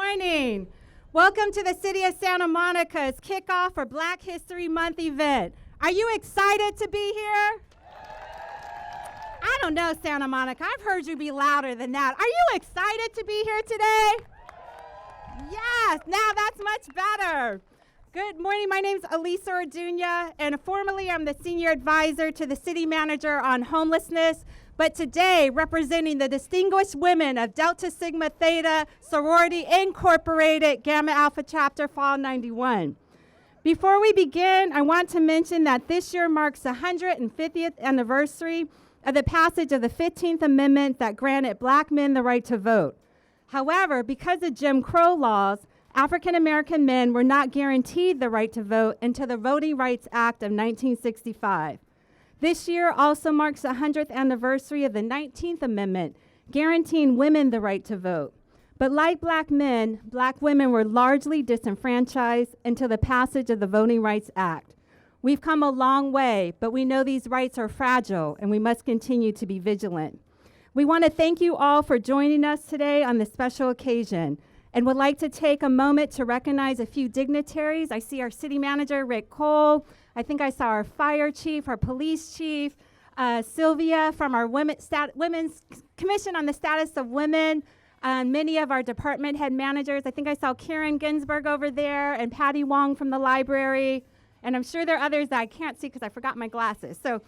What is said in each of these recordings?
morning. Welcome to the City of Santa Monica's Kickoff for Black History Month event. Are you excited to be here? I don't know, Santa Monica. I've heard you be louder than that. Are you excited to be here today? Yes, now that's much better. Good morning. My name's Elisa Orduña, and formerly I'm the Senior Advisor to the City Manager on Homelessness. But today, representing the distinguished women of Delta Sigma Theta Sorority Incorporated Gamma Alpha Chapter Fall 91. Before we begin, I want to mention that this year marks the 150th anniversary of the passage of the 15th Amendment that granted black men the right to vote. However, because of Jim Crow laws, African American men were not guaranteed the right to vote until the Voting Rights Act of 1965. This year also marks the 100th anniversary of the 19th Amendment, guaranteeing women the right to vote. But like black men, black women were largely disenfranchised until the passage of the Voting Rights Act. We've come a long way, but we know these rights are fragile, and we must continue to be vigilant. We want to thank you all for joining us today on this special occasion, and would like to take a moment to recognize a few dignitaries. I see our city manager, Rick Cole. I think I saw our fire chief, our police chief, Sylvia from our Women's Commission on the Status of Women, many of our department head managers. I think I saw Karen Ginsburg over there and Patty Wong from the library. And I'm sure there are others that I can't see because I forgot my glasses. So,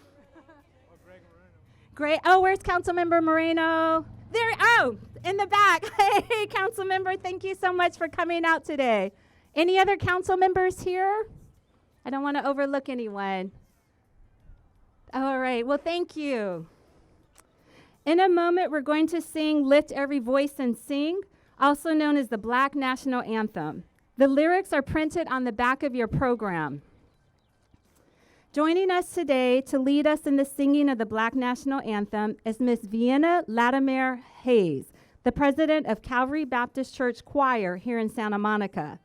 Great. Oh, where's Councilmember Moreno? There. Oh, in the back. Hey, Councilmember, thank you so much for coming out today. Any other council members here? I don't want to overlook anyone. All right. Well, thank you. In a moment, we're going to sing Lift Every Voice and Sing, also known as the Black National Anthem. The lyrics are printed on the back of your program. Joining us today to lead us in the singing of the Black National Anthem is Miss Vienna Latimer Hayes, the president of Calvary Baptist Church Choir here in Santa Monica.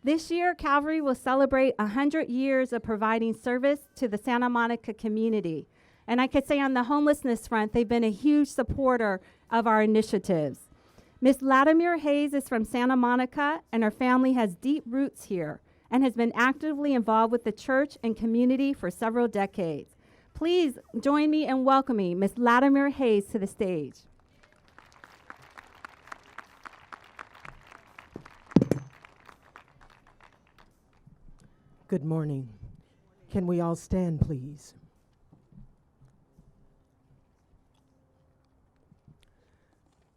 This year, Calvary will celebrate 100 years of providing service to the Santa Monica community. And I could say on the homelessness front, they've been a huge supporter of our initiatives. Miss Latimer Hayes is from Santa Monica, and her family has deep roots here and has been actively involved with the church and community for several decades. Please join me in welcoming Miss Latimer Hayes to the stage. Good morning. Can we all stand, please?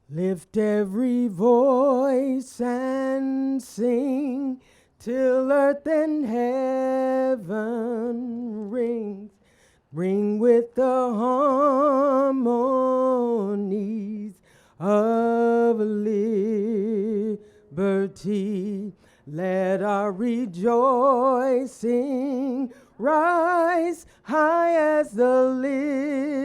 Lift every voice and sing till earth and heaven rings. Ring with the harmonies of liberty. Let our rejoicing rise high as the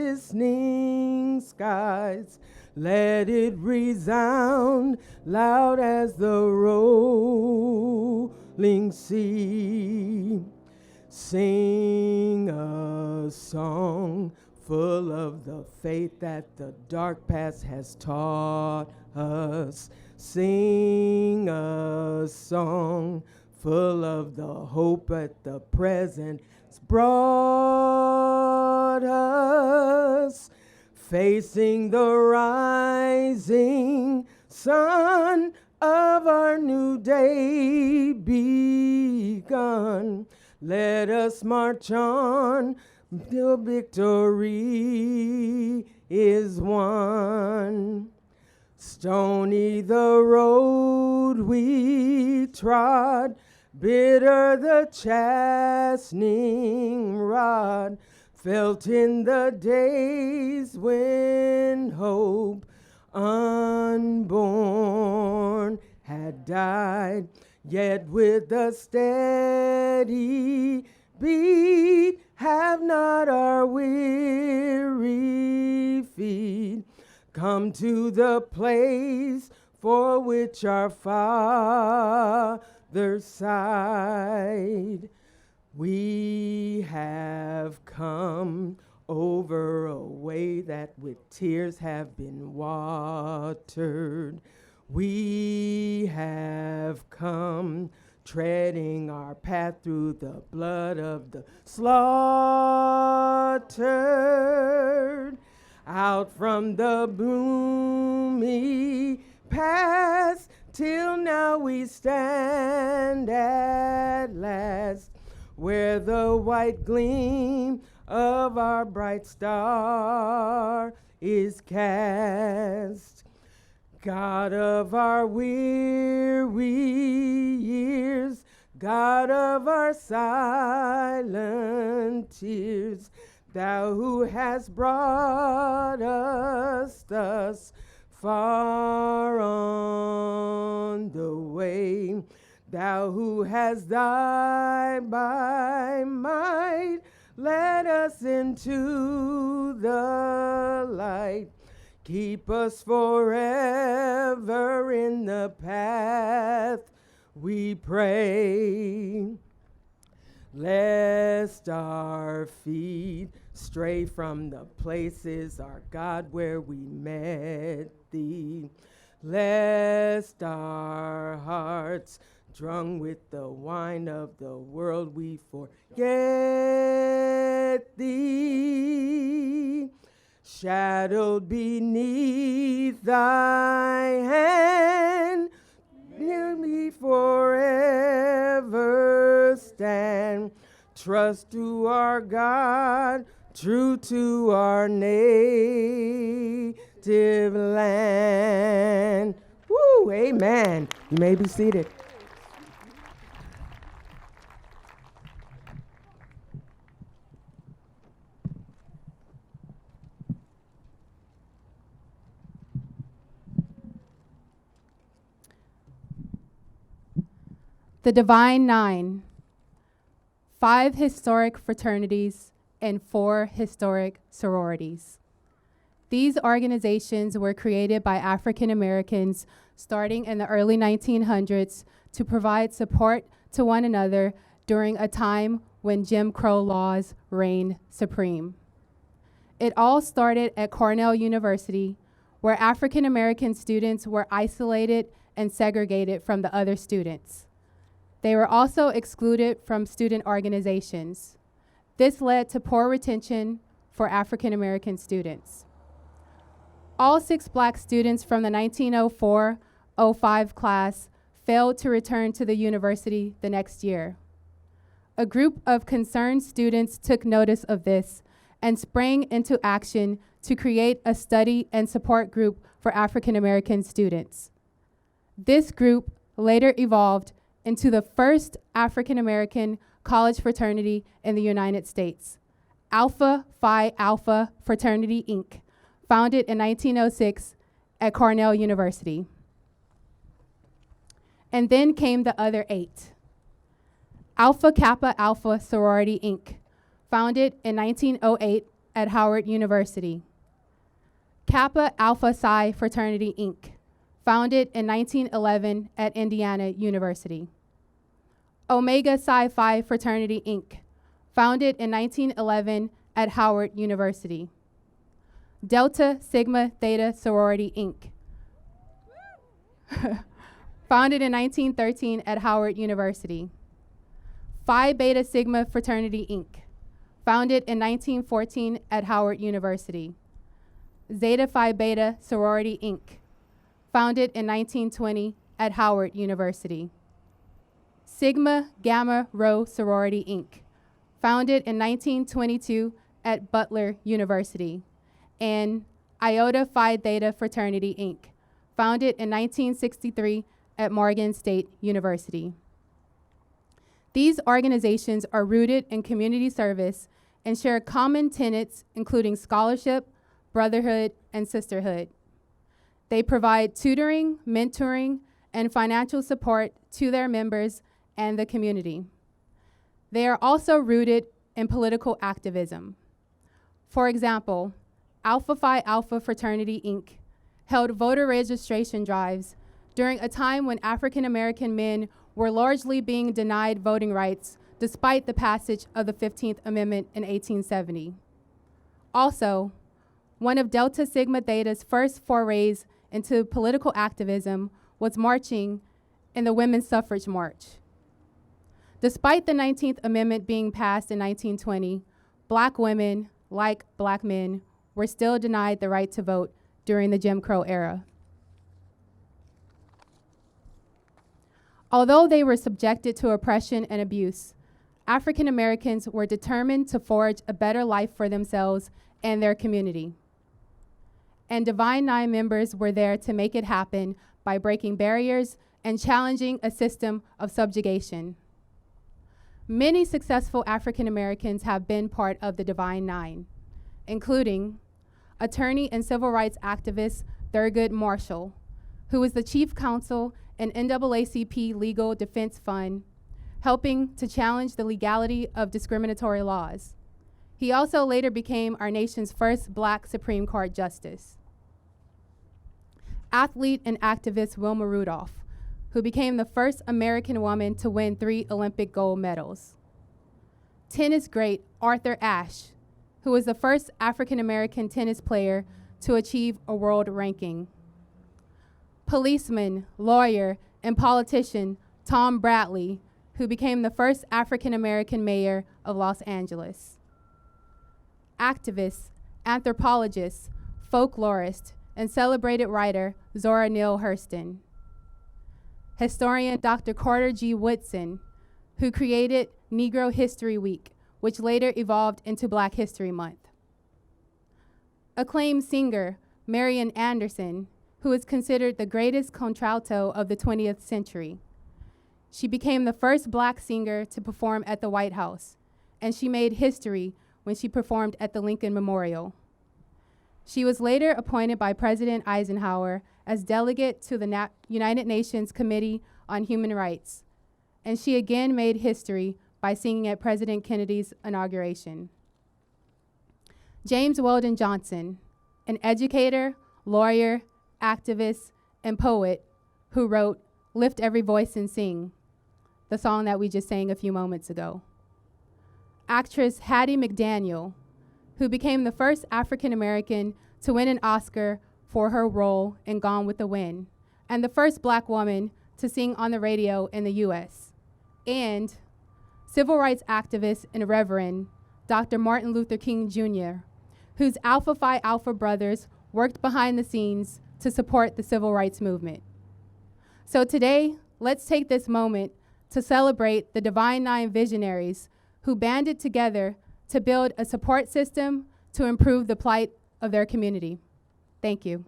listening skies. Let it resound loud as the rolling sea. Sing a song full of the faith that the dark past has taught us. Sing a song full of the hope that the present has brought us. Facing the rising sun of our new day begun. Let us march on till victory is won. Stony the road we trod, bitter the chastening rod, felt in the days when hope unborn had died. Yet with a steady beat have not our weary feet come to the place for which our Father sighed. We have come over a way that with tears have been watered. We have come, treading our path through the blood of the slaughtered, out from the gloomy past, till now we stand at last, where the white gleam of our bright star is cast. God of our weary years, God of our silent tears, thou who hast brought us thus far on the way, thou who hast died by might, let us into the light. Keep us forever in the path, we pray. Lest our feet stray from the places, our God, where we met thee. Lest our hearts, drunk with the wine of the world, we forget thee. Shadowed beneath thy hand, near me forever stand. Trust to our God, true to our native land. Woo, amen. You may be seated. The Divine Nine, 5 historic fraternities and 4 historic sororities. These organizations were created by African Americans starting in the early 1900s to provide support to one another during a time when Jim Crow laws reigned supreme. It all started at Cornell University, where African American students were isolated and segregated from the other students. They were also excluded from student organizations. This led to poor retention for African American students. All 6 Black students from the 1904-05 class failed to return to the university the next year. A group of concerned students took notice of this and sprang into action to create a study and support group for African American students. This group later evolved into the first African American college fraternity in the United States, Phi Alpha Fraternity, Inc., founded in 1906 at Cornell University. And then came the other 8. Alpha Kappa Alpha Sorority, Inc., founded in 1908 at Howard University. Kappa Alpha Psi Fraternity, Inc., founded in 1911 at Indiana University. Omega Psi Phi Fraternity, Inc., founded in 1911 at Howard University. Delta Sigma Theta Sorority, Inc., founded in 1913 at Howard University. Phi Beta Sigma Fraternity, Inc., founded in 1914 at Howard University. Zeta Phi Beta Sorority, Inc., founded in 1920 at Howard University. Sigma Gamma Rho Sorority, Inc., founded in 1922 at Butler University. And Iota Phi Theta Fraternity, Inc., founded in 1963 at Morgan State University. These organizations are rooted in community service and share common tenets, including scholarship, brotherhood, and sisterhood. They provide tutoring, mentoring, and financial support to their members and the community. They are also rooted in political activism. For example, Alpha Phi Alpha Fraternity, Inc. held voter registration drives during a time when African American men were largely being denied voting rights despite the passage of the 15th Amendment in 1870. Also, one of Delta Sigma Theta's first forays into political activism was marching in the Women's Suffrage March. Despite the 19th Amendment being passed in 1920, black women, like black men, were still denied the right to vote during the Jim Crow era. Although they were subjected to oppression and abuse, African Americans were determined to forge a better life for themselves and their community. And Divine Nine members were there to make it happen by breaking barriers and challenging a system of subjugation. Many successful African Americans have been part of the Divine Nine, including attorney and civil rights activist Thurgood Marshall, who was the chief counsel in NAACP Legal Defense Fund, helping to challenge the legality of discriminatory laws. He also later became our nation's first black Supreme Court justice. Athlete and activist Wilma Rudolph, who became the first American woman to win 3 Olympic gold medals. Tennis great Arthur Ashe, who was the first African American tennis player to achieve a world ranking. Policeman, lawyer, and politician Tom Bradley, who became the first African American mayor of Los Angeles. Activist, anthropologist, folklorist, and celebrated writer Zora Neale Hurston. Historian Dr. Carter G. Woodson, who created Negro History Week, which later evolved into Black History Month. Acclaimed singer Marian Anderson, who is considered the greatest contralto of the 20th century. She became the first black singer to perform at the White House, and she made history when she performed at the Lincoln Memorial. She was later appointed by President Eisenhower as delegate to the United Nations Committee on Human Rights, and she again made history by singing at President Kennedy's inauguration. James Weldon Johnson, an educator, lawyer, activist, and poet who wrote Lift Every Voice and Sing, the song that we just sang a few moments ago. Actress Hattie McDaniel, who became the first African American to win an Oscar for her role in Gone with the Wind, and the first black woman to sing on the radio in the US. And civil rights activist and Reverend Dr. Martin Luther King Jr., whose Phi Alpha brothers worked behind the scenes to support the civil rights movement. So today, let's take this moment to celebrate the Divine Nine visionaries who banded together to build a support system to improve the plight of their community. Thank you.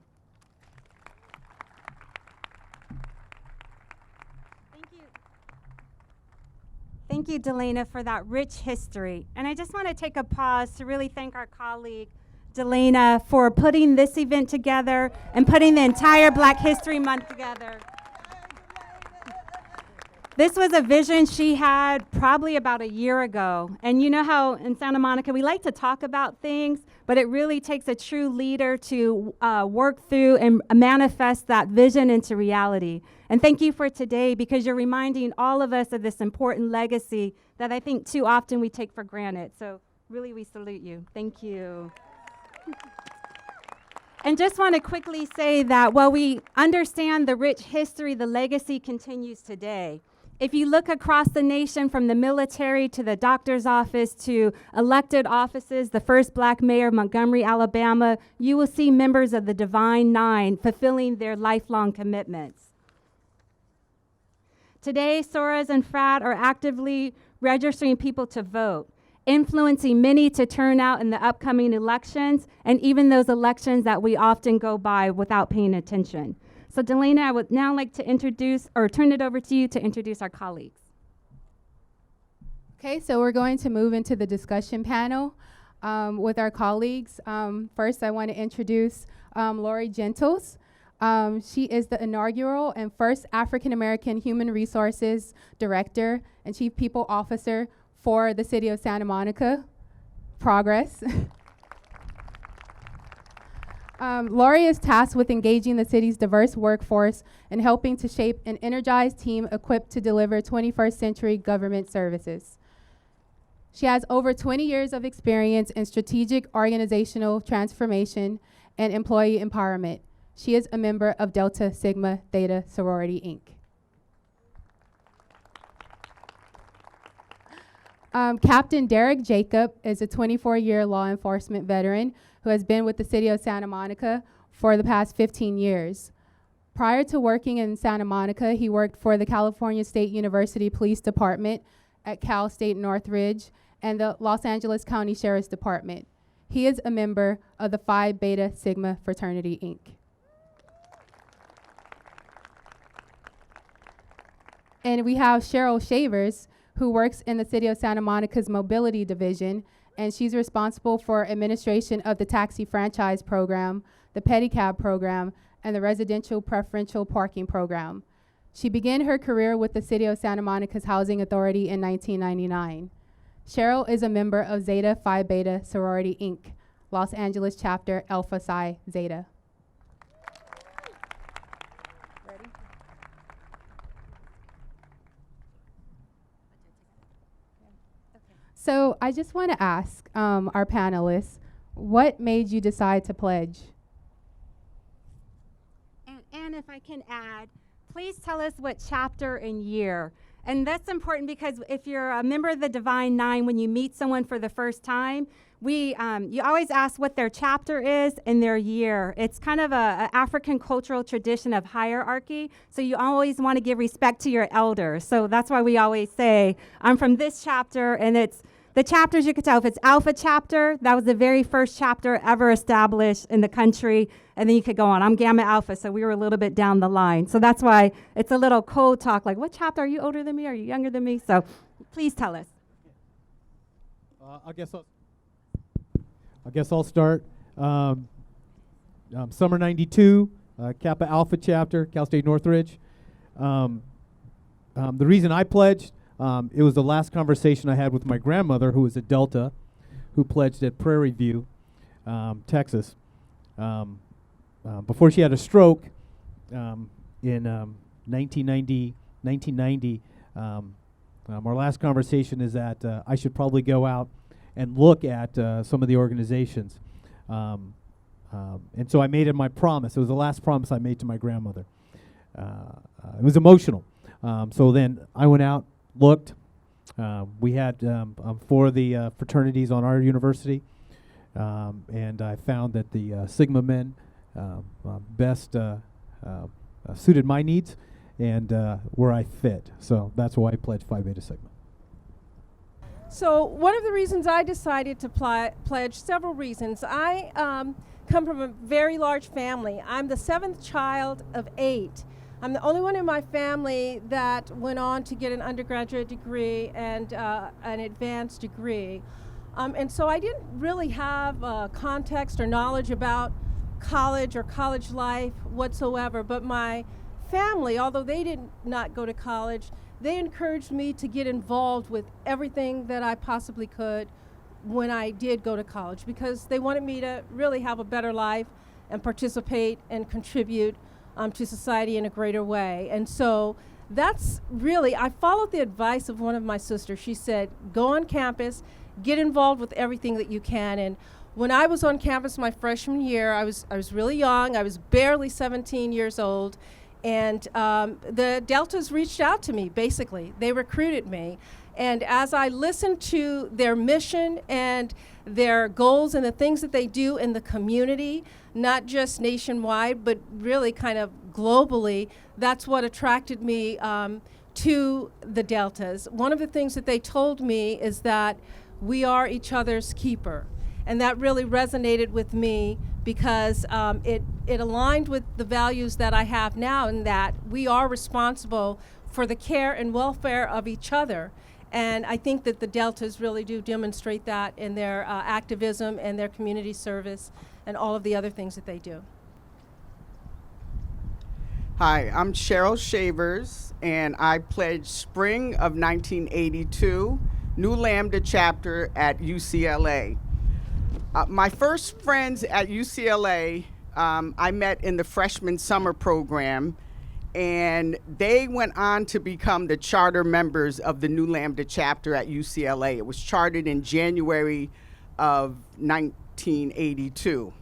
Thank you, Delana, for that rich history. And I just want to take a pause to really thank our colleague, Delana, for putting this event together and putting the entire Black History Month together. This was a vision she had probably about a year ago. And you know how in Santa Monica we like to talk about things, but it really takes a true leader to work through and manifest that vision into reality. And thank you for today, because you're reminding all of us of this important legacy that I think too often we take for granted. So really, we salute you. Thank you. And just want to quickly say that while we understand the rich history, the legacy continues today. If you look across the nation, from the military to the doctor's office to elected offices, the first black mayor of Montgomery, Alabama, you will see members of the Divine Nine fulfilling their lifelong commitments. Today, Soros and FRAD are actively registering people to vote, influencing many to turn out in the upcoming elections, and even those elections that we often go by without paying attention. So Delana, I would now like to turn it over to you to introduce our colleagues. Okay, so we're going to move into the discussion panel with our colleagues. First, I want to introduce Lori Gentles. She is the inaugural and first African-American Human Resources Director and Chief People Officer for the City of Santa Monica. Progress. Lori is tasked with engaging the city's diverse workforce and helping to shape an energized team equipped to deliver 21st century government services. She has over 20 years of experience in strategic organizational transformation and employee empowerment. She is a member of Delta Sigma Theta Sorority, Inc. Captain Derek Jacob is a 24-year law enforcement veteran who has been with the city of Santa Monica for the past 15 years. Prior to working in Santa Monica, he worked for the California State University Police Department at Cal State Northridge and the Los Angeles County Sheriff's Department. He is a member of the Phi Beta Sigma Fraternity, Inc. And we have Cheryl Shavers, who works in the city of Santa Monica's mobility division, and she's responsible for administration of the taxi franchise program, the pedicab program, and the residential preferential parking program. She began her career with the city of Santa Monica's Housing Authority in 1999. Cheryl is a member of Zeta Phi Beta Sorority, Inc., Los Angeles chapter Alpha Psi Zeta. So I just want to ask our panelists, what made you decide to pledge? And if I can add, please tell us what chapter and year. And that's important because if you're a member of the Divine Nine, when you meet someone for the first time, you always ask what their chapter is and their year. It's kind of a African cultural tradition of hierarchy, so you always want to give respect to your elders. So that's why we always say, I'm from this chapter, and it's the chapters you could tell. If it's Alpha chapter, that was the very first chapter ever established in the country, and then you could go on. I'm Gamma Alpha, so we were a little bit down the line. So that's why it's a little cold talk, like, what chapter? Are you older than me? Are you younger than me? So please tell us. I guess I'll start. Summer 92, Kappa Alpha chapter, Cal State Northridge. The reason I pledged, it was the last conversation I had with my grandmother, who was a Delta, who pledged at Prairie View, Texas. Before she had a stroke in 1990, our last conversation is that I should probably go out and look at some of the organizations. And so I made it my promise. It was the last promise I made to my grandmother. It was emotional. So then I went out, looked. We had 4 of the fraternities on our university, and I found that the Sigma men best suited my needs and where I fit. So that's why I pledged Phi Beta Sigma. So one of the reasons I decided to pledge, several reasons. I come from a very large family. I'm the 7th child of 8. I'm the only one in my family that went on to get an undergraduate degree and an advanced degree. And so I didn't really have context or knowledge about college or college life whatsoever. But my family, although they did not go to college, they encouraged me to get involved with everything that I possibly could when I did go to college, because they wanted me to really have a better life and participate and contribute to society in a greater way. And so that's really, I followed the advice of one of my sisters. She said, go on campus, get involved with everything that you can. And when I was on campus my freshman year, I was really young. I was barely 17 years old. And the Deltas reached out to me, basically. They recruited me. And as I listened to their mission and their goals and the things that they do in the community, not just nationwide, but really kind of globally, that's what attracted me to the Deltas. One of the things that they told me is that we are each other's keeper. And that really resonated with me because it aligned with the values that I have now, in that we are responsible for the care and welfare of each other. And I think that the Deltas really do demonstrate that in their activism and their community service and all of the other things that they do. Hi, I'm Cheryl Shavers, and I pledged spring of 1982, New Lambda chapter at UCLA. My first friends at UCLA, I met in the freshman summer program, and they went on to become the charter members of the New Lambda chapter at UCLA. It was chartered in January of 1982.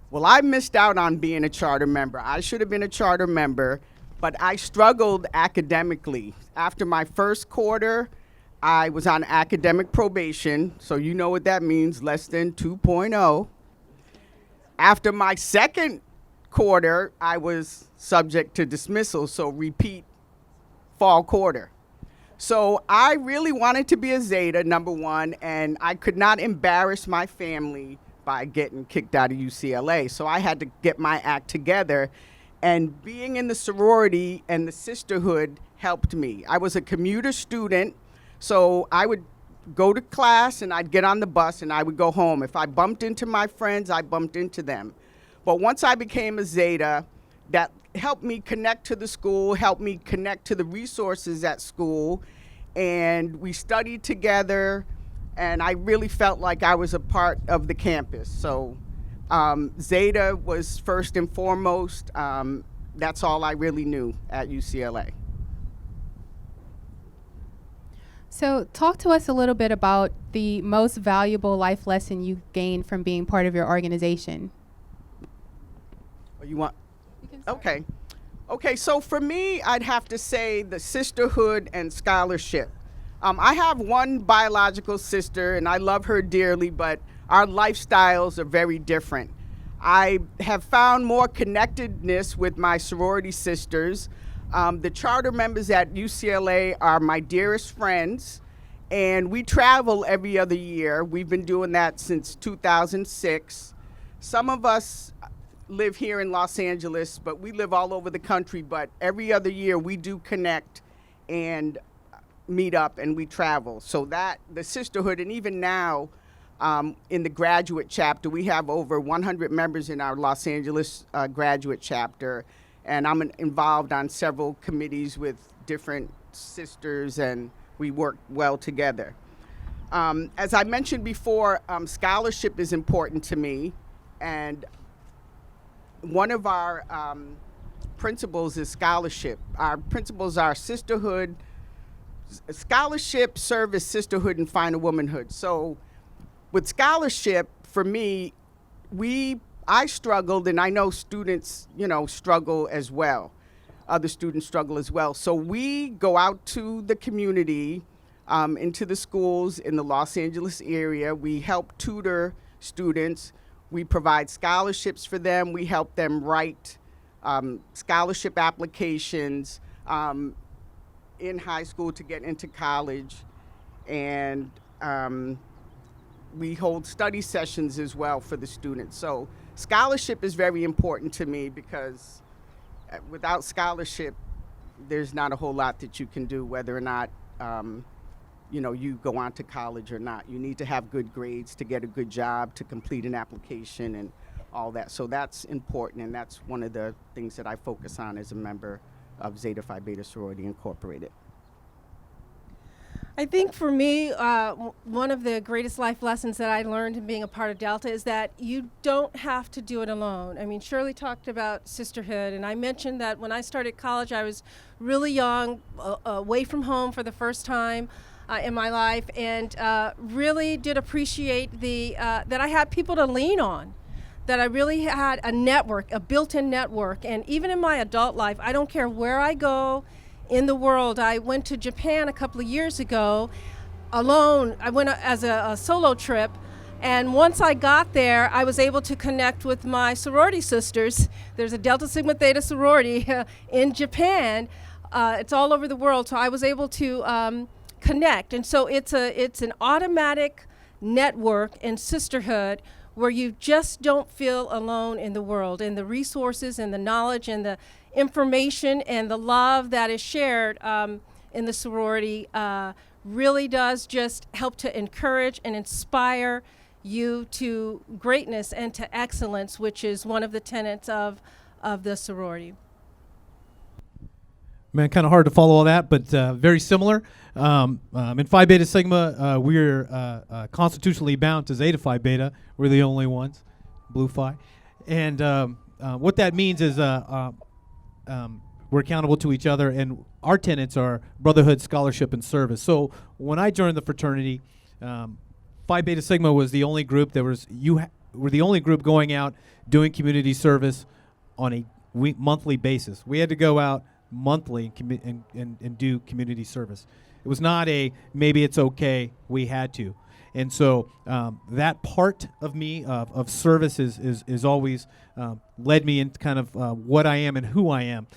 Well, I missed out on being a charter member. I should have been a charter member, but I struggled academically. After my first quarter, I was on academic probation, so you know what that means, less than 2.0. After my second quarter, I was subject to dismissal, so repeat fall quarter. So I really wanted to be a Zeta, number one, and I could not embarrass my family by getting kicked out of UCLA. So I had to get my act together, and being in the sorority and the sisterhood helped me. I was a commuter student, so I would go to class and I'd get on the bus and I would go home. If I bumped into my friends, I bumped into them. But once I became a Zeta, that helped me connect to the school, helped me connect to the resources at school, and we studied together, and I really felt like I was a part of the campus. So Zeta was first and foremost. That's all I really knew at UCLA. So talk to us a little bit about the most valuable life lesson you gained from being part of your organization. You want? Okay. Okay, so for me, I'd have to say the sisterhood and scholarship. I have one biological sister, and I love her dearly, but our lifestyles are very different. I have found more connectedness with my sorority sisters. The charter members at UCLA are my dearest friends, and we travel every other year. We've been doing that since 2006. Some of us live here in Los Angeles, but we live all over the country. But every other year we do connect and meet up and we travel. So that, the sisterhood, and even now in the graduate chapter, we have over 100 members in our Los Angeles graduate chapter. And I'm involved on several committees with different sisters, and we work well together. As I mentioned before, scholarship is important to me, and one of our principles is scholarship. Our principles are sisterhood, scholarship, service, sisterhood, and final womanhood. So with scholarship, for me, I struggled, and I know students, struggle as well. Other students struggle as well. So we go out to the community, into the schools in the Los Angeles area. We help tutor students. We provide scholarships for them. We help them write scholarship applications in high school to get into college. And we hold study sessions as well for the students. So scholarship is very important to me, because without scholarship, there's not a whole lot that you can do, whether or not you go on to college or not. You need to have good grades to get a good job, to complete an application and all that. So that's important, and that's one of the things that I focus on as a member of Zeta Phi Beta Sorority Incorporated. I think for me, one of the greatest life lessons that I learned in being a part of Delta is that you don't have to do it alone. I mean, Shirley talked about sisterhood, and I mentioned that when I started college, I was really young, away from home for the first time in my life, and really did appreciate that I had people to lean on, that I really had a network, a built-in network. And even in my adult life, I don't care where I go in the world. I went to Japan a couple of years ago alone. I went as a solo trip, and once I got there, I was able to connect with my sorority sisters. There's a Delta Sigma Theta sorority in Japan. It's all over the world, so I was able to connect. And so it's an automatic network and sisterhood where you just don't feel alone in the world, and the resources and the knowledge and the information and the love that is shared in the sorority really does just help to encourage and inspire you to greatness and to excellence, which is one of the tenets of the sorority. Man, kind of hard to follow all that, but very similar. In Phi Beta Sigma, we're constitutionally bound to Zeta Phi Beta. We're the only ones, Blue Phi. And what that means is we're accountable to each other, and our tenets are brotherhood, scholarship, and service. So when I joined the fraternity, Phi Beta Sigma was the only group that was were the only group going out doing community service on a monthly basis. We had to go out monthly and do community service. It was not a maybe it's okay, we had to. And so that part of me of service is always led me into kind of what I am and who I am.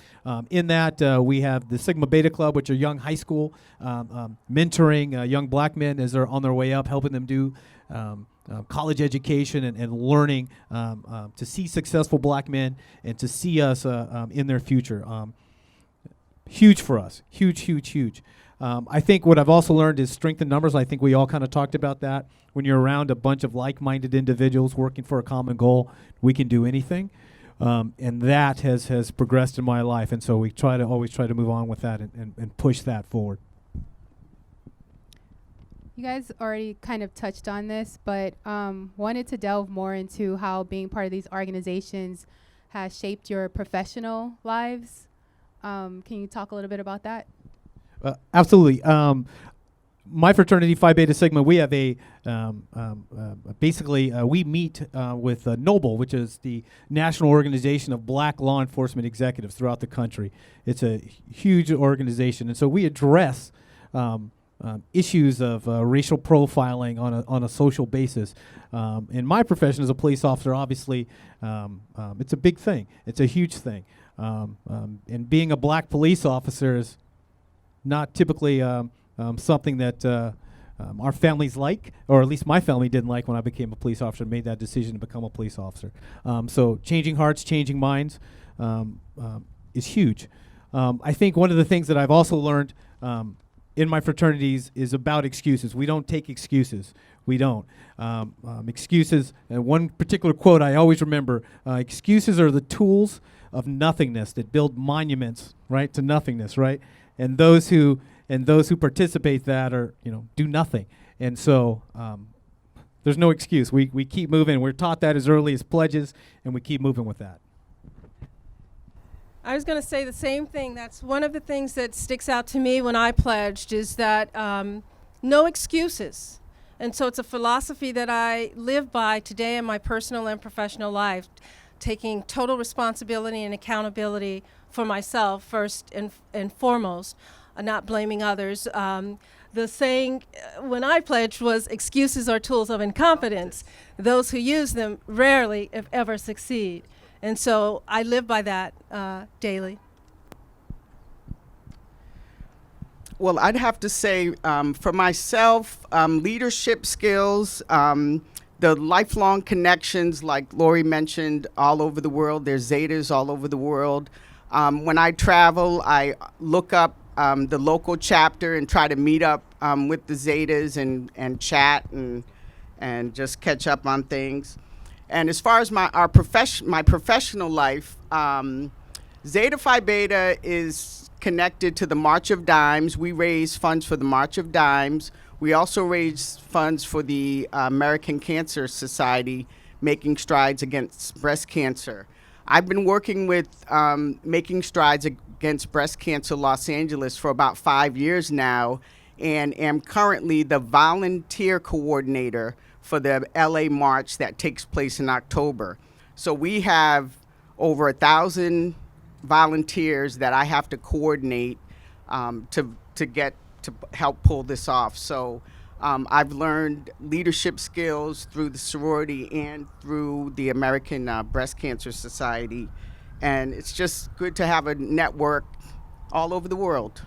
In that, we have the Sigma Beta Club, which are young high school, mentoring young black men as they're on their way up, helping them do college education and learning to see successful black men and to see us in their future. Huge for us, huge. I think what I've also learned is strength in numbers. I think we all kind of talked about that. When you're around a bunch of like-minded individuals working for a common goal, we can do anything. And that has progressed in my life. And so we always try to move on with that and push that forward. You guys already kind of touched on this, but wanted to delve more into how being part of these organizations has shaped your professional lives. Can you talk a little bit about that? Absolutely. My fraternity, Phi Beta Sigma, we have a basically we meet with NOBLE, which is the National Organization of Black Law Enforcement Executives throughout the country. It's a huge organization, and so we address issues of racial profiling on a social basis. In my profession as a police officer, obviously, it's a big thing. It's a huge thing. And being a black police officer is not typically something that our families like, or at least my family didn't like when I became a police officer and made that decision to become a police officer. So changing hearts, changing minds is huge. I think one of the things that I've also learned in my fraternities is about excuses. We don't take excuses. We don't. Excuses, and one particular quote I always remember, excuses are the tools of nothingness that build monuments, right, to nothingness, right? And those who participate that are, do nothing. And so there's no excuse. We keep moving. We're taught that as early as pledges, and we keep moving with that. I was going to say the same thing. That's one of the things that sticks out to me when I pledged is that no excuses. And so it's a philosophy that I live by today in my personal and professional life, taking total responsibility and accountability for myself first and foremost, not blaming others. The saying when I pledged was, excuses are tools of incompetence. Those who use them rarely, if ever, succeed. And so I live by that daily. Well, I'd have to say for myself, leadership skills, the lifelong connections, like Lori mentioned, all over the world. There's Zetas all over the world. When I travel, I look up the local chapter and try to meet up with the Zetas and chat and just catch up on things. And as far as my professional life, Zeta Phi Beta is connected to the March of Dimes. We raise funds for the March of Dimes. We also raise funds for the American Cancer Society, Making Strides Against Breast Cancer. I've been working with Making Strides Against Breast Cancer Los Angeles for about 5 years now, and am currently the volunteer coordinator for the LA March that takes place in October. So we have over 1,000 volunteers that I have to coordinate to get to help pull this off. So I've learned leadership skills through the sorority and through the American Breast Cancer Society. And it's just good to have a network all over the world.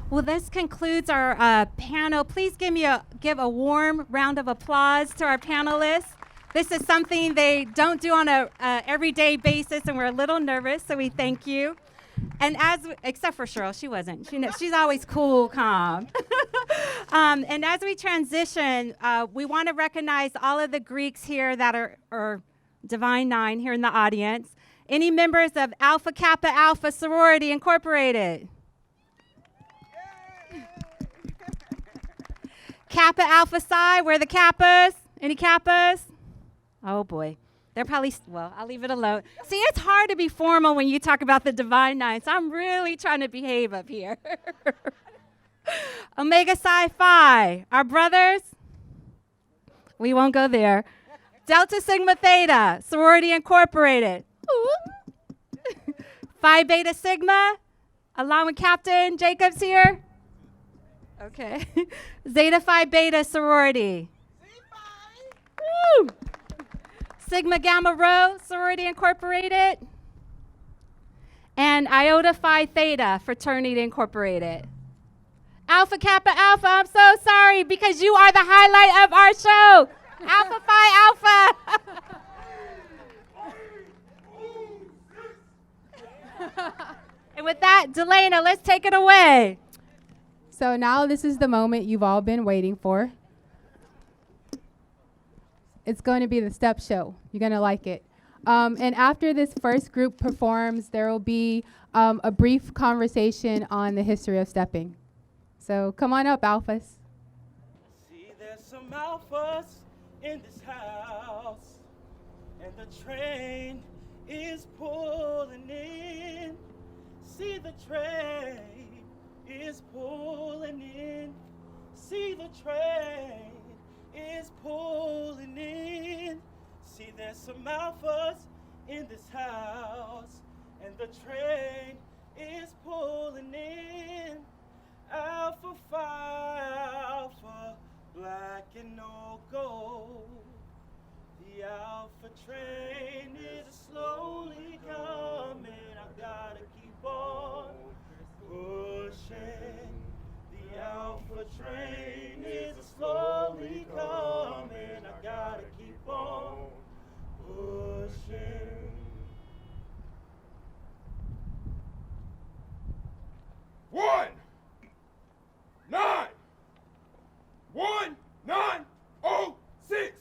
Well, this concludes our panel. Please give a warm round of applause to our panelists. This is something they don't do on a everyday basis, and we're a little nervous, so we thank you. And except for Cheryl, she wasn't. She's always cool, calm. And as we transition, we want to recognize all of the Greeks here that are Divine Nine here in the audience. Any members of Alpha Kappa Alpha Sorority Incorporated? Kappa Alpha Psi, where are the Kappas? Any Kappas? Oh boy. They're probably, I'll leave it alone. See, it's hard to be formal when you talk about the Divine Nine, so I'm really trying to behave up here. Omega Psi Phi, our brothers? We won't go there. Delta Sigma Theta, Sorority Incorporated. Phi Beta Sigma, along with Captain Jacobs here. Okay. Zeta Phi Beta Sorority. Woo! Sigma Gamma Rho, Sorority Incorporated. And Iota Phi Theta, Fraternity Incorporated. Alpha Kappa Alpha, I'm so sorry because you are the highlight of our show. Alpha Phi Alpha. And with that, Delana, let's take it away. So now this is the moment you've all been waiting for. It's going to be the step show. You're going to like it. And after this first group performs, there will be a brief conversation on the history of stepping. So come on up, Alphas. See, there's some alphas in this house, and the train is pulling in. See, the train is pulling in. See, the train is pulling in. See, there's some alphas in this house, and the train is pulling in. Alpha Phi Alpha, black and no gold. The Alpha train is slowly coming. I gotta keep on pushing. The Alpha train is slowly coming. I gotta keep on pushing. 1, 9, 1, 9, 0, 6.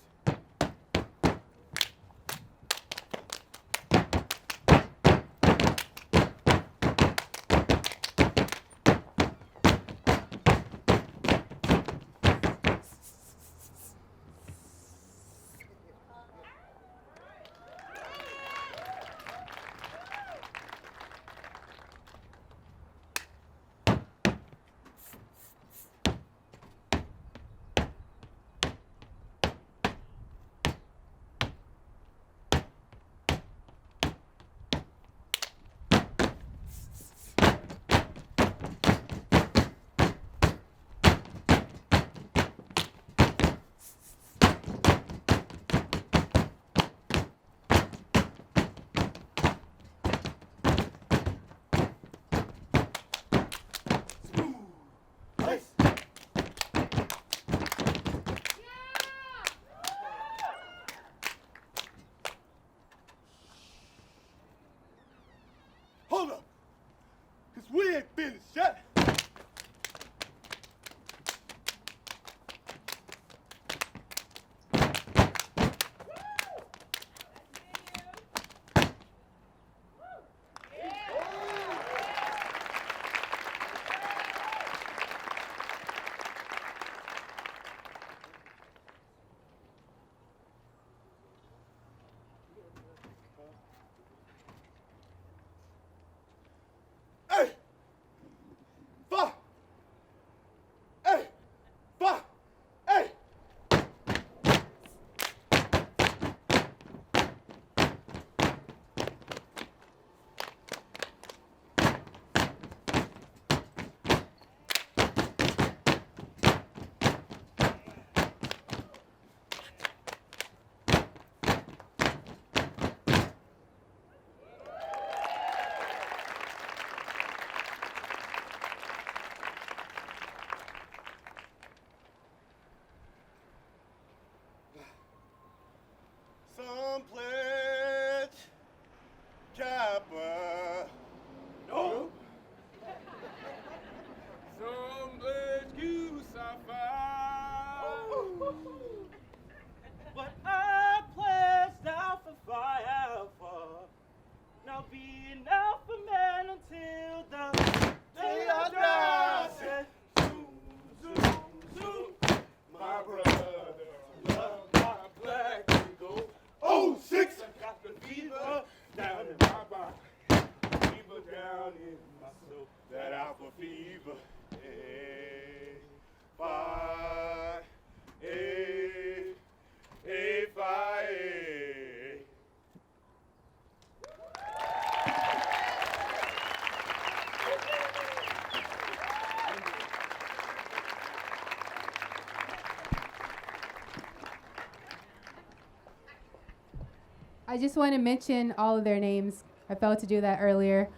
I just want to mention all of their names. I failed to do that earlier.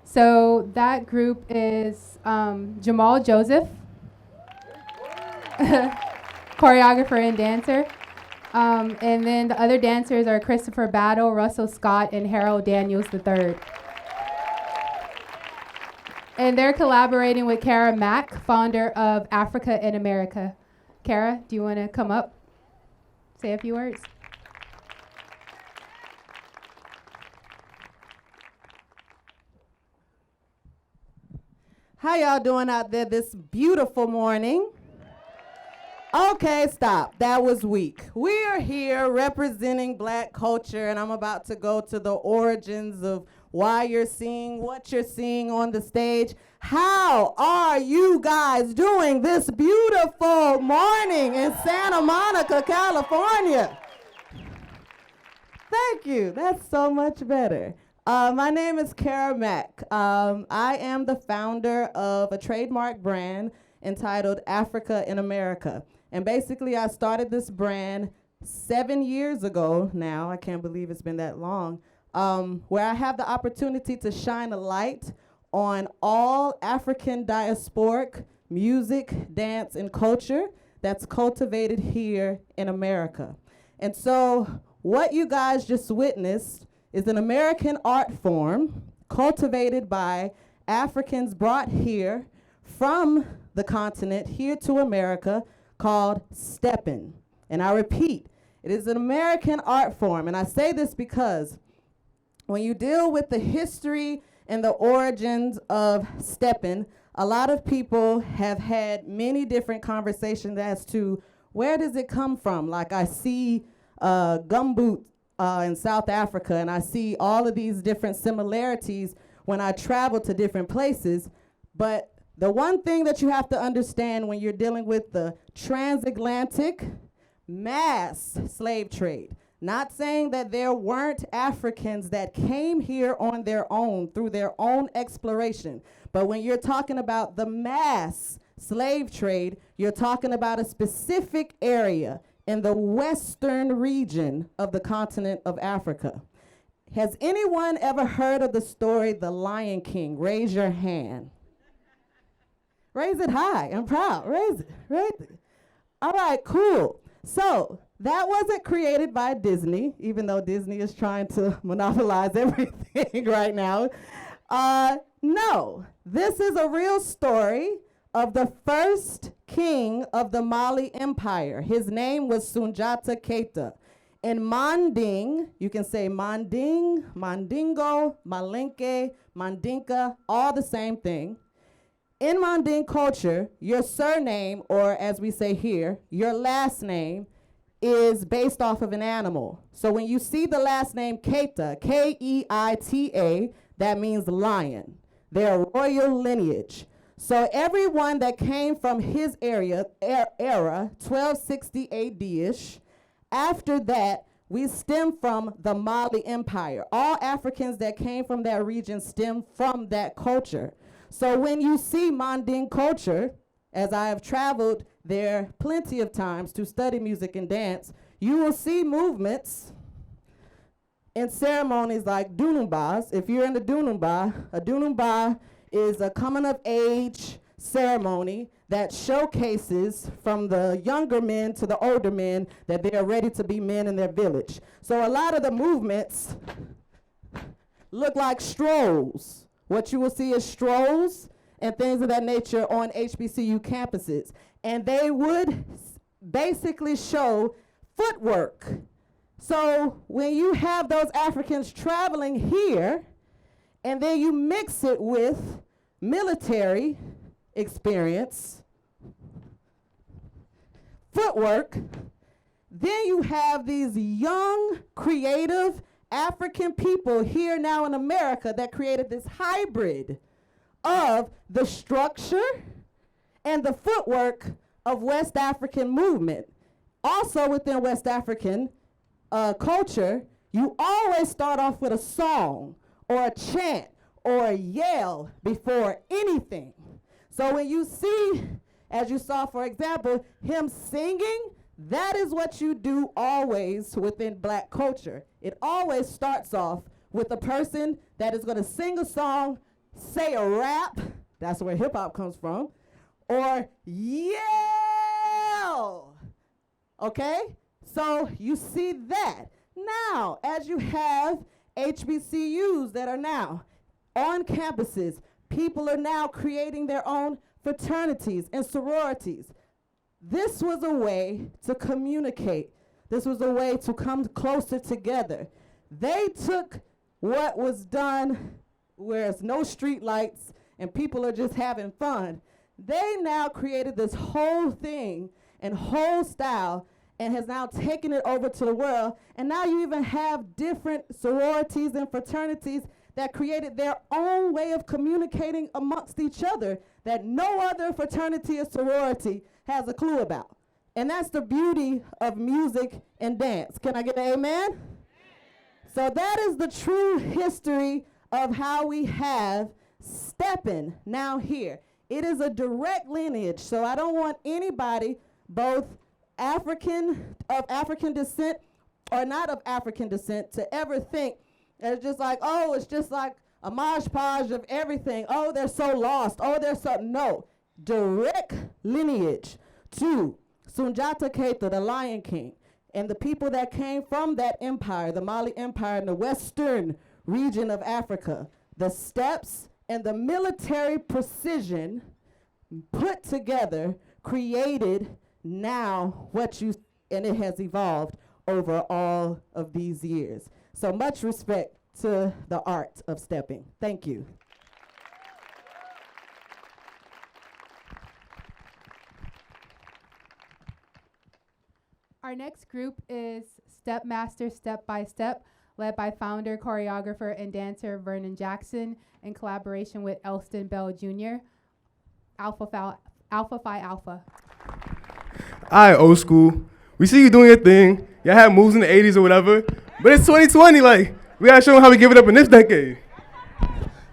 So that group is Jamal Joseph, choreographer and dancer. And then the other dancers are Christopher Battle, Russell Scott, and Harold Daniels III. And they're collaborating with Kara Mack, founder of Africa in America. Kara, do you want to come up, say a few words? How y'all doing out there this beautiful morning? Okay, stop. That was weak. We are here representing Black culture, and I'm about to go to the origins of why you're seeing what you're seeing on the stage. How are you guys doing this beautiful morning in Santa Monica, California? Thank you. That's so much better. My name is Kara Mack. I am the founder of a trademark brand entitled Africa in America. And basically, I started this brand 7 years ago now. I can't believe it's been that long, where I have the opportunity to shine a light on all African diasporic music, dance, and culture that's cultivated here in America. And so what you guys just witnessed is an American art form cultivated by Africans brought here from the continent here to America called steppin'. And I repeat, it is an American art form. And I say this because when you deal with the history and the origins of steppin', a lot of people have had many different conversations as to where does it come from? Like I see gumboot in South Africa, and I see all of these different similarities when I travel to different places. But the one thing that you have to understand when you're dealing with the transatlantic mass slave trade, not saying that there weren't Africans that came here on their own through their own exploration, but when you're talking about the mass slave trade, you're talking about a specific area in the western region of the continent of Africa. Has anyone ever heard of the story The Lion King? Raise your hand. Raise it high. I'm proud. Raise it. Raise it. All right, cool. So that wasn't created by Disney, even though Disney is trying to monopolize everything right now. No, this is a real story of the first king of the Mali Empire. His name was Sunjata Keita. In Manding, you can say Manding, Mandingo, Malinke, Mandinka, all the same thing. In Manding culture, your surname, or as we say here, your last name, is based off of an animal. So when you see the last name Keita, K-E-I-T-A, that means lion. They're a royal lineage. So everyone that came from his era, 1260 AD-ish, after that, we stem from the Mali Empire. All Africans that came from that region stem from that culture. So when you see Manding culture, as I have traveled there plenty of times to study music and dance, you will see movements in ceremonies like Dunumbas. If you're in the Dunumba, a Dunumba is a coming of age ceremony that showcases from the younger men to the older men that they are ready to be men in their village. So a lot of the movements look like strolls. What you will see is strolls and things of that nature on HBCU campuses. And they would basically show footwork. So when you have those Africans traveling here, and then you mix it with military experience, footwork, then you have these young, creative African people here now in America that created this hybrid of the structure and the footwork of West African movement. Also within West African culture, you always start off with a song or a chant or a yell before anything. So when you see, as you saw, for example, him singing, That is what you do always within black culture. It always starts off with a person that is going to sing a song, say a rap, that's where hip hop comes from, or yell. Okay? So you see that. Now, as you have HBCUs that are now on campuses, people are now creating their own fraternities and sororities. This was a way to communicate. This was a way to come closer together. They took what was done where it's no street lights and people are just having fun. They now created this whole thing and whole style and has now taken it over to the world. And now you even have different sororities and fraternities that created their own way of communicating amongst each other that no other fraternity or sorority has a clue about. And that's the beauty of music and dance. Can I get an amen? So that is the true history of how we have stepping now here. It is a direct lineage, so I don't want anybody, both of African descent or not of African descent, to ever think that it's just like, oh, it's just like a mosh-podge of everything. Oh, they're so lost. Oh, they're so, no. Direct lineage to Sunjata Keita, the Lion King, and the people that came from that empire, the Mali Empire in the western region of Africa. The steps and the military precision put together created now what you, and it has evolved over all of these years. So much respect to the art of stepping. Thank you. Our next group is Stepmaster Step by Step, led by founder, choreographer, and dancer Vernon Jackson in collaboration with Elston Bell Jr. Alpha Phi Alpha. All right, old school. We see you doing your thing. Y'all had moves in the 80s or whatever. But it's 2020, like, we gotta show them how we give it up in this decade.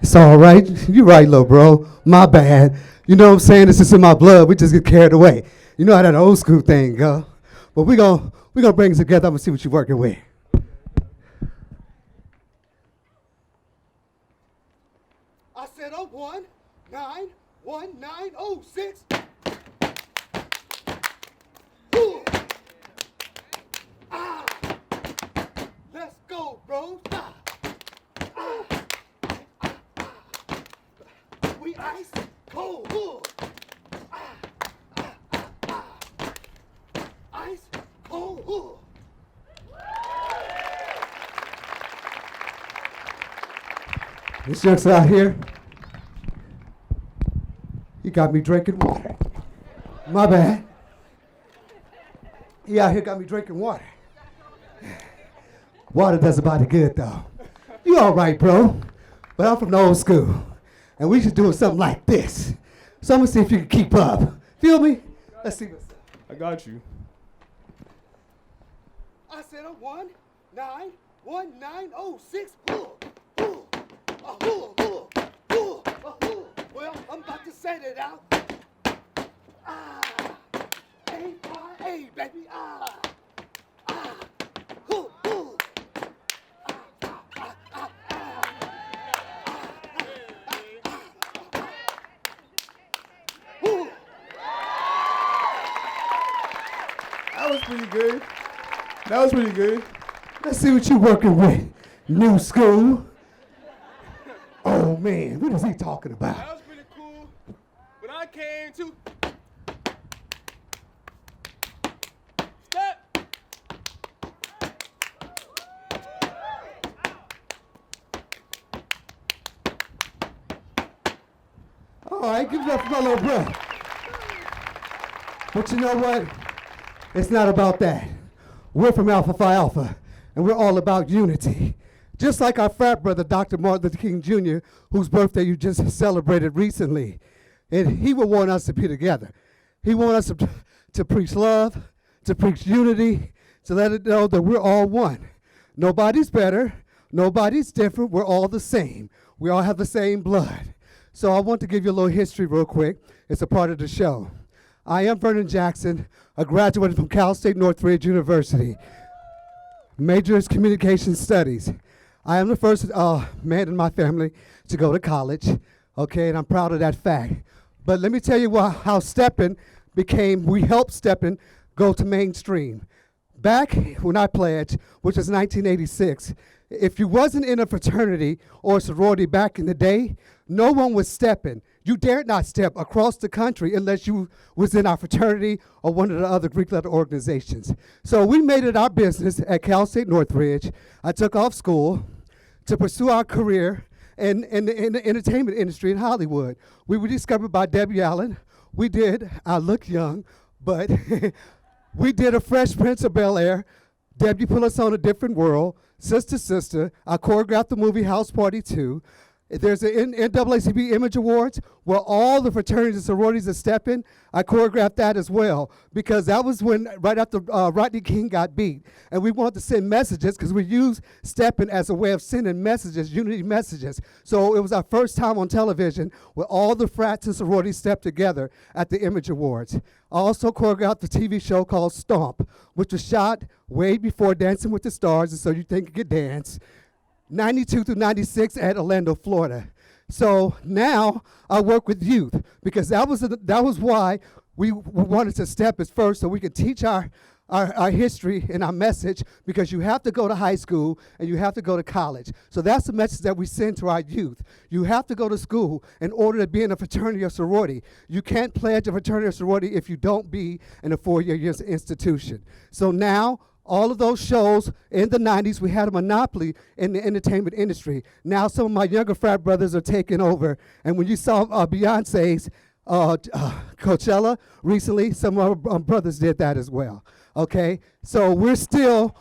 It's all right. You're right, little bro. My bad. You know what I'm saying? This is in my blood. We just get carried away. You know how that old school thing go. But we gonna bring it together. I'm gonna see what you're working with. I said 191906. Let's go, bro. We ice cold. Ice cold. This youngster out here, he got me drinking water. My bad. He out here got me drinking water. Water does a body good, though. You all right, bro. But I'm from the old school, and we should do something like this. So I'm gonna see if you can keep up. Feel me? Let's see what's up. I got you. I said 191906. Well, I'm about to say that out. A-I-A, baby. That was pretty good. That was pretty good. Let's see what you're working with. New school. Oh, man, what is he talking about? That was pretty cool. But I came to step. All right, give it up for my little brother. But you know what? It's not about that. We're from Alpha Phi Alpha, and we're all about unity. Just like our frat brother, Dr. Martin Luther King Jr., whose birthday you just celebrated recently. And he would want us to be together. He wants us to preach love, to preach unity, to let it know that we're all one. Nobody's better, nobody's different, we're all the same. We all have the same blood. So I want to give you a little history real quick. It's a part of the show. I am Vernon Jackson, a graduate from Cal State Northridge University. Major is Communication Studies. I am the first man in my family to go to college, okay, and I'm proud of that fact. But let me tell you how Steppin we helped Steppin go to mainstream. Back when I pledged, which was 1986, if you wasn't in a fraternity or a sorority back in the day, no one was stepping. You dared not step across the country unless you was in our fraternity or one of the other Greek letter organizations. So we made it our business at Cal State Northridge. I took off school to pursue our career in the entertainment industry in Hollywood. We were discovered by Debbie Allen. We did, I look young, but we did a Fresh Prince of Bel-Air. Debbie put us on a different world. Sister, Sister. I choreographed the movie House Party 2. There's an NAACP Image Awards where all the fraternities and sororities are stepping. I choreographed that as well because that was when, right after Rodney King got beat. And we wanted to send messages because we use stepping as a way of sending messages, unity messages. So it was our first time on television where all the frats and sororities stepped together at the Image Awards. I also choreographed the TV show called Stomp, which was shot way before Dancing with the Stars, and so you think you could dance. 92 through 96 at Orlando, Florida. So now I work with youth because that was why we wanted to step as first so we could teach our history and our message because you have to go to high school and you have to go to college. So that's the message that we send to our youth. You have to go to school in order to be in a fraternity or sorority. You can't pledge a fraternity or sorority if you don't be in a four-year institution. So now all of those shows in the 90s, we had a monopoly in the entertainment industry. Now some of my younger frat brothers are taking over. And when you saw Beyonce's Coachella recently, some of our brothers did that as well, okay? So we're still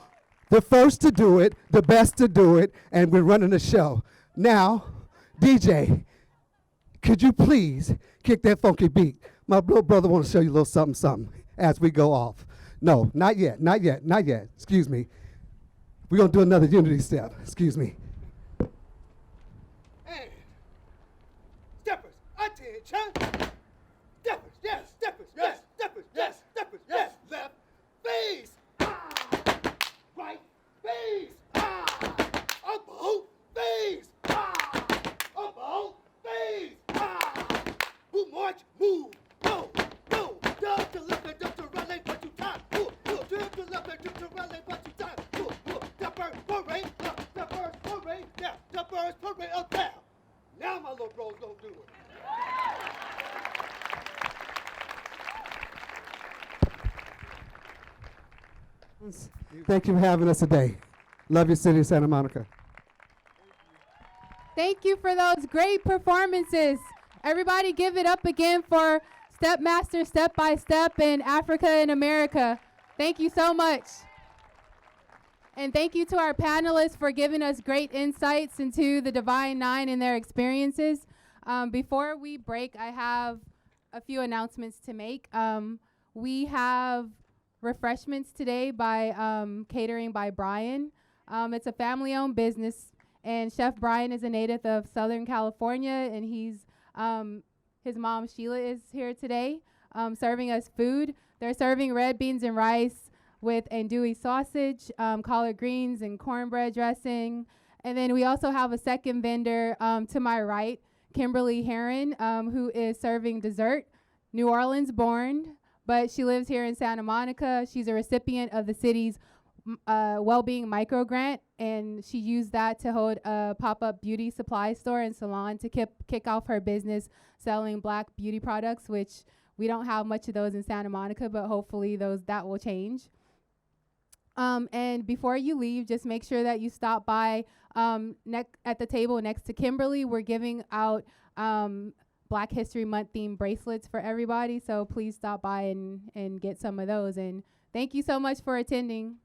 the first to do it, the best to do it, and we're running the show. Now, DJ, could you please kick that funky beat? My little brother wants to show you a little something, something as we go off. No, not yet, not yet, not yet. Excuse me. We're going to do another unity step. Excuse me. And steppers, attention. Steppers, yes, steppers, yes, steppers, yes, steppers, yes. Left face, right face, about face, about face, move, march, move, go, go, down to left and up to right, like what you time, to the left and to the right, like what you time, the first parade, the first parade, yeah, the first parade up there. Now my little bros don't do it. Thank you for having us today. Love your city of Santa Monica. Thank you for those great performances. Everybody give it up again for Stepmaster Step by Step in Africa and America. Thank you so much. And thank you to our panelists for giving us great insights into the Divine Nine and their experiences. Before we break, I have a few announcements to make. We have refreshments today by catering by Brian. It's a family-owned business, and Chef Brian is a native of Southern California, and his mom Sheila is here today serving us food. They're serving red beans and rice with andouille sausage, collard greens, and cornbread dressing. And then we also have a second vendor to my right, Kimberly Heron, who is serving dessert. New Orleans born, but she lives here in Santa Monica. She's a recipient of the city's well-being micro grant, and she used that to hold a pop-up beauty supply store and salon to kick off her business selling Black beauty products, which we don't have much of those in Santa Monica, but hopefully that will change. And before you leave, just make sure that you stop by at the table next to Kimberly. We're giving out Black History Month themed bracelets for everybody, so please stop by and get some of those. And thank you so much for attending.